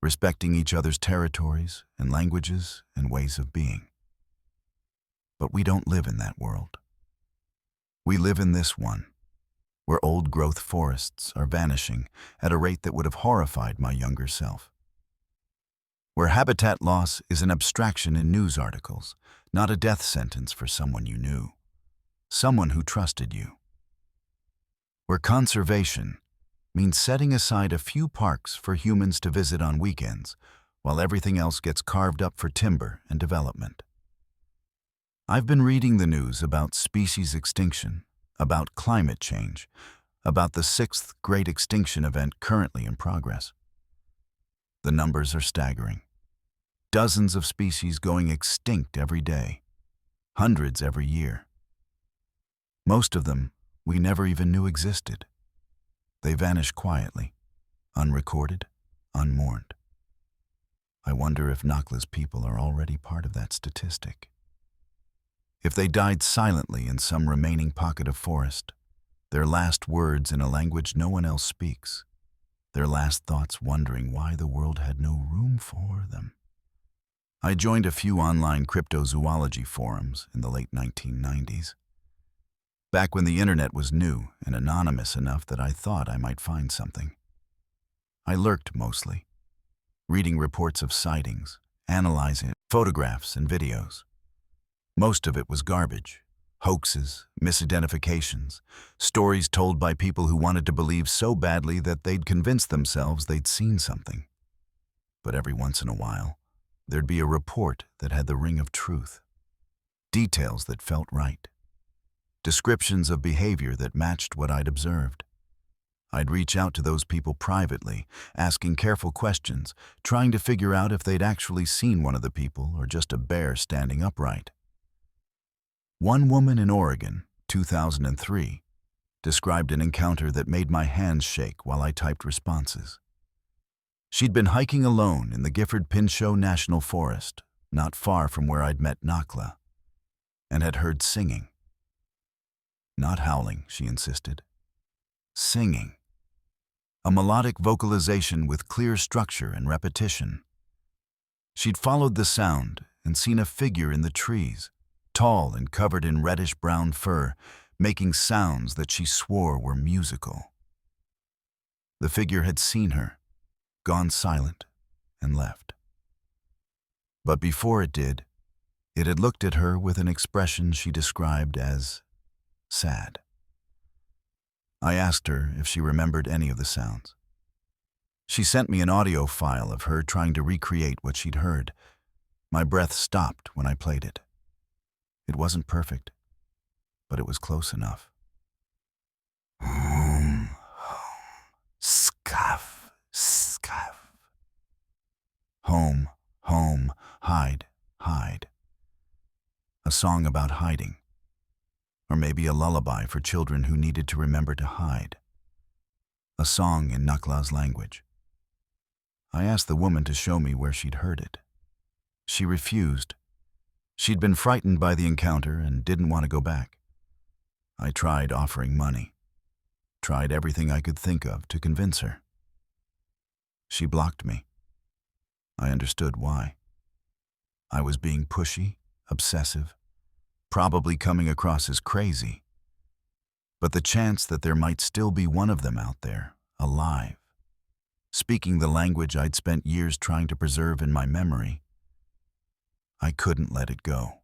Speaker 1: respecting each other's territories and languages and ways of being. But we don't live in that world. We live in this one, where old-growth forests are vanishing at a rate that would have horrified my younger self. Where habitat loss is an abstraction in news articles, not a death sentence for someone you knew, someone who trusted you. Where conservation means setting aside a few parks for humans to visit on weekends, while everything else gets carved up for timber and development. I've been reading the news about species extinction, about climate change, about the sixth great extinction event currently in progress. The numbers are staggering. Dozens of species going extinct every day, hundreds every year. Most of them we never even knew existed. They vanish quietly, unrecorded, unmourned. I wonder if Nakla's people are already part of that statistic. If they died silently in some remaining pocket of forest, their last words in a language no one else speaks, their last thoughts wondering why the world had no room for them. I joined a few online cryptozoology forums in the late 1990s. Back when the internet was new and anonymous enough that I thought I might find something. I lurked mostly, reading reports of sightings, analyzing photographs and videos. Most of it was garbage, hoaxes, misidentifications, stories told by people who wanted to believe so badly that they'd convince themselves they'd seen something. But every once in a while, there'd be a report that had the ring of truth, details that felt right, descriptions of behavior that matched what I'd observed. I'd reach out to those people privately, asking careful questions, trying to figure out if they'd actually seen one of the people or just a bear standing upright. One woman in Oregon, 2003, described an encounter that made my hands shake while I typed responses. She'd been hiking alone in the Gifford-Pinchot National Forest, not far from where I'd met Nakla, and had heard singing. Not howling, she insisted. Singing. A melodic vocalization with clear structure and repetition. She'd followed the sound and seen a figure in the trees, tall and covered in reddish-brown fur, making sounds that she swore were musical. The figure had seen her, gone silent, and left. But before it did, it had looked at her with an expression she described as sad. I asked her if she remembered any of the sounds. She sent me an audio file of her trying to recreate what she'd heard. My breath stopped when I played it. It wasn't perfect, but it was close enough. Home, scuff, scuff. Home, home, hide, hide. A song about hiding. Or maybe a lullaby for children who needed to remember to hide. A song in Nakla's language. I asked the woman to show me where she'd heard it. She refused. She'd been frightened by the encounter and didn't want to go back. I tried offering money. Tried everything I could think of to convince her. She blocked me. I understood why. I was being pushy, obsessive, probably coming across as crazy. But the chance that there might still be one of them out there, alive, speaking the language I'd spent years trying to preserve in my memory, I couldn't let it go.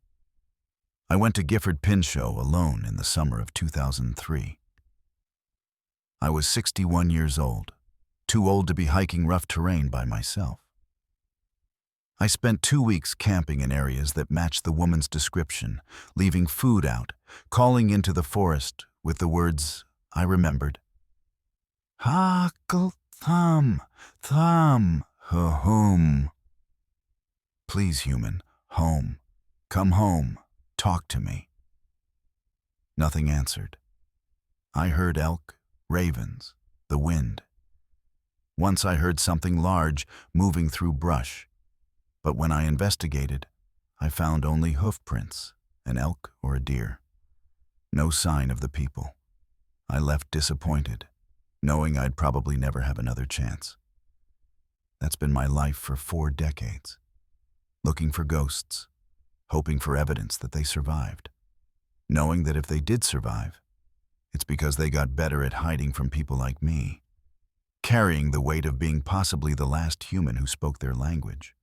Speaker 1: I went to Gifford-Pinchot alone in the summer of 2003. I was 61 years old, too old to be hiking rough terrain by myself. I spent 2 weeks camping in areas that matched the woman's description, leaving food out, calling into the forest with the words I remembered. Hakl thum, thum, hum. Please, human, home. Come home. Talk to me. Nothing answered. I heard elk, ravens, the wind. Once I heard something large moving through brush. But when I investigated, I found only hoof prints, an elk or a deer. No sign of the people. I left disappointed, knowing I'd probably never have another chance. That's been my life for 4 decades. Looking for ghosts, hoping for evidence that they survived. Knowing that if they did survive, it's because they got better at hiding from people like me. Carrying the weight of being possibly the last human who spoke their language.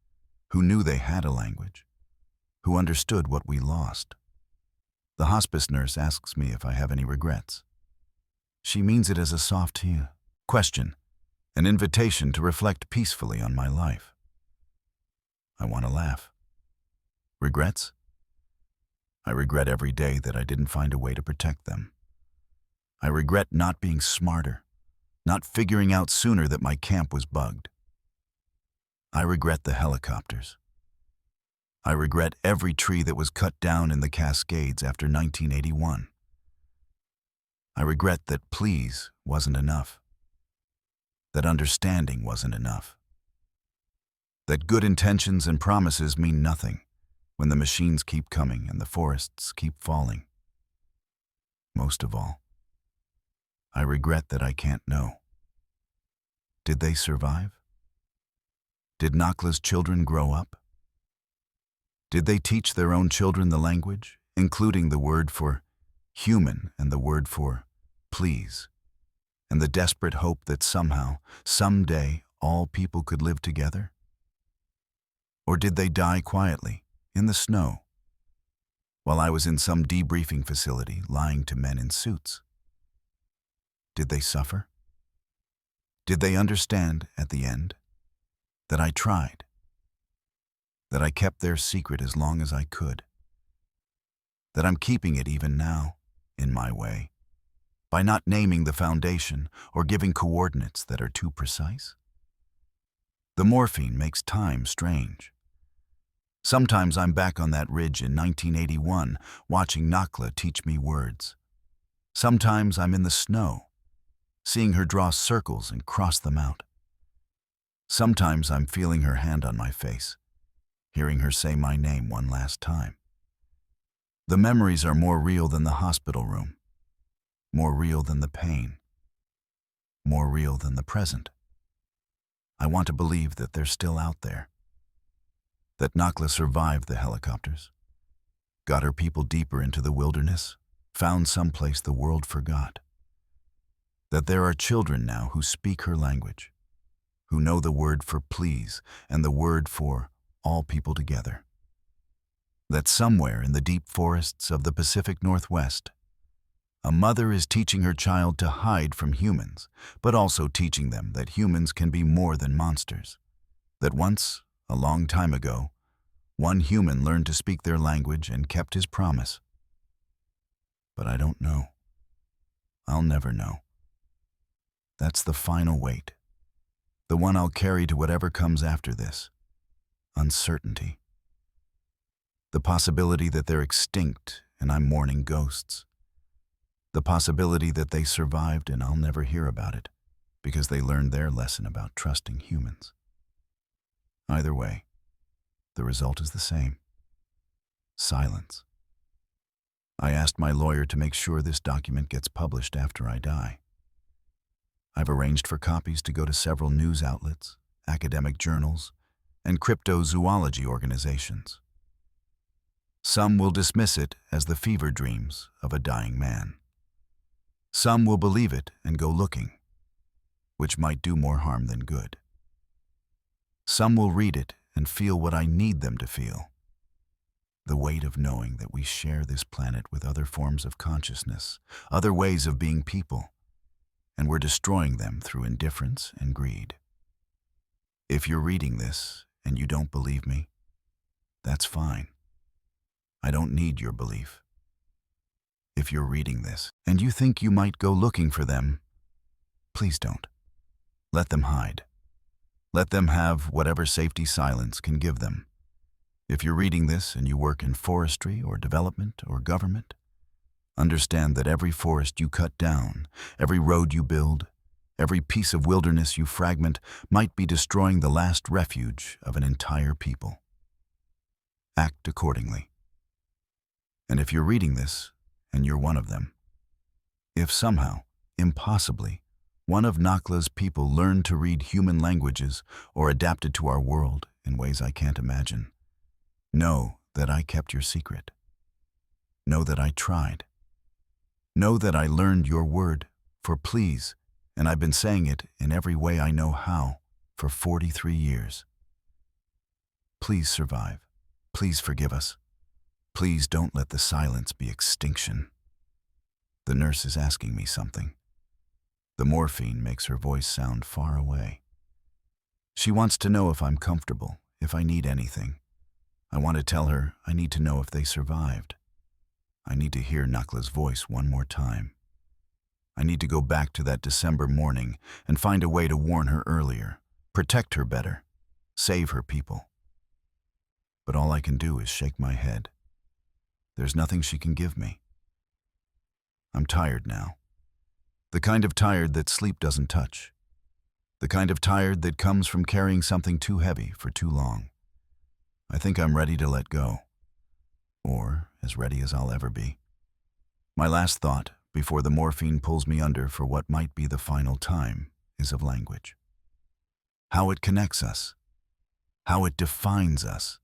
Speaker 1: Who knew they had a language, who understood what we lost. The hospice nurse asks me if I have any regrets. She means it as a soft question, an invitation to reflect peacefully on my life. I want to laugh. Regrets? I regret every day that I didn't find a way to protect them. I regret not being smarter, not figuring out sooner that my camp was bugged. I regret the helicopters. I regret every tree that was cut down in the Cascades after 1981. I regret that please wasn't enough, that understanding wasn't enough, that good intentions and promises mean nothing when the machines keep coming and the forests keep falling. Most of all, I regret that I can't know. Did they survive? Did Nakla's children grow up? Did they teach their own children the language, including the word for human and the word for please, and the desperate hope that somehow, someday, all people could live together? Or did they die quietly, in the snow, while I was in some debriefing facility lying to men in suits? Did they suffer? Did they understand, at the end, that I tried, that I kept their secret as long as I could, that I'm keeping it even now, in my way, by not naming the foundation or giving coordinates that are too precise? The morphine makes time strange. Sometimes I'm back on that ridge in 1981 watching Nakla teach me words. Sometimes I'm in the snow, seeing her draw circles and cross them out. Sometimes I'm feeling her hand on my face, hearing her say my name one last time. The memories are more real than the hospital room, more real than the pain, more real than the present. I want to believe that they're still out there, that Nakla survived the helicopters, got her people deeper into the wilderness, found someplace the world forgot, that there are children now who speak her language, who know the word for please and the word for all people together. That somewhere in the deep forests of the Pacific Northwest, a mother is teaching her child to hide from humans, but also teaching them that humans can be more than monsters. That once, a long time ago, one human learned to speak their language and kept his promise. But I don't know. I'll never know. That's the final weight, the one I'll carry to whatever comes after this. Uncertainty. The possibility that they're extinct and I'm mourning ghosts. The possibility that they survived and I'll never hear about it because they learned their lesson about trusting humans. Either way, the result is the same. Silence. I asked my lawyer to make sure this document gets published after I die. I've arranged for copies to go to several news outlets, academic journals, and cryptozoology organizations. Some will dismiss it as the fever dreams of a dying man. Some will believe it and go looking, which might do more harm than good. Some will read it and feel what I need them to feel, the weight of knowing that we share this planet with other forms of consciousness, other ways of being people, and we're destroying them through indifference and greed. If you're reading this and you don't believe me, that's fine. I don't need your belief. If you're reading this and you think you might go looking for them, please don't. Let them hide. Let them have whatever safety silence can give them. If you're reading this and you work in forestry or development or government, understand that every forest you cut down, every road you build, every piece of wilderness you fragment might be destroying the last refuge of an entire people. Act accordingly. And if you're reading this, and you're one of them, if somehow, impossibly, one of Nakla's people learned to read human languages or adapted to our world in ways I can't imagine, know that I kept your secret. Know that I tried. Know that I learned your word for please, and I've been saying it in every way I know how for 43 years. Please survive. Please forgive us. Please don't let the silence be extinction. The nurse is asking me something. The morphine makes her voice sound far away. She wants to know if I'm comfortable, if I need anything. I want to tell her I need to know if they survived. I need to hear Nakla's voice one more time. I need to go back to that December morning and find a way to warn her earlier, protect her better, save her people. But all I can do is shake my head. There's nothing she can give me. I'm tired now. The kind of tired that sleep doesn't touch. The kind of tired that comes from carrying something too heavy for too long. I think I'm ready to let go. Or as ready as I'll ever be. My last thought, before the morphine pulls me under for what might be the final time, is of language. How it connects us. How it defines us.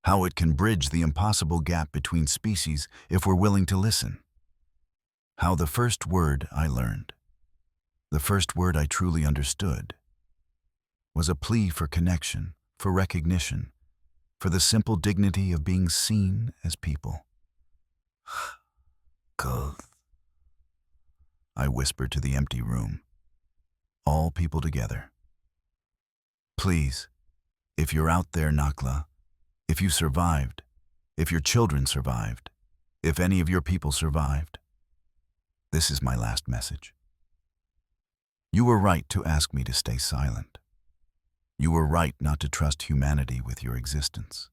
Speaker 1: How it can bridge the impossible gap between species if we're willing to listen. How the first word I learned, the first word I truly understood, was a plea for connection, for recognition, for the simple dignity of being seen as people. Cold. I whispered to the empty room, all people together. Please, if you're out there, Nakla, if you survived, if your children survived, if any of your people survived, this is my last message. You were right to ask me to stay silent. You were right not to trust humanity with your existence.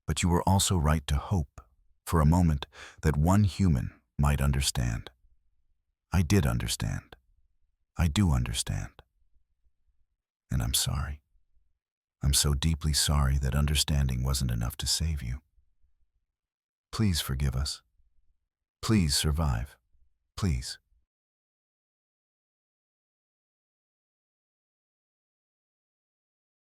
Speaker 1: But you were also right to hope, for a moment, that one human might understand. I did understand. I do understand. And I'm sorry. I'm so deeply sorry that understanding wasn't enough to save you. Please forgive us. Please survive. Please.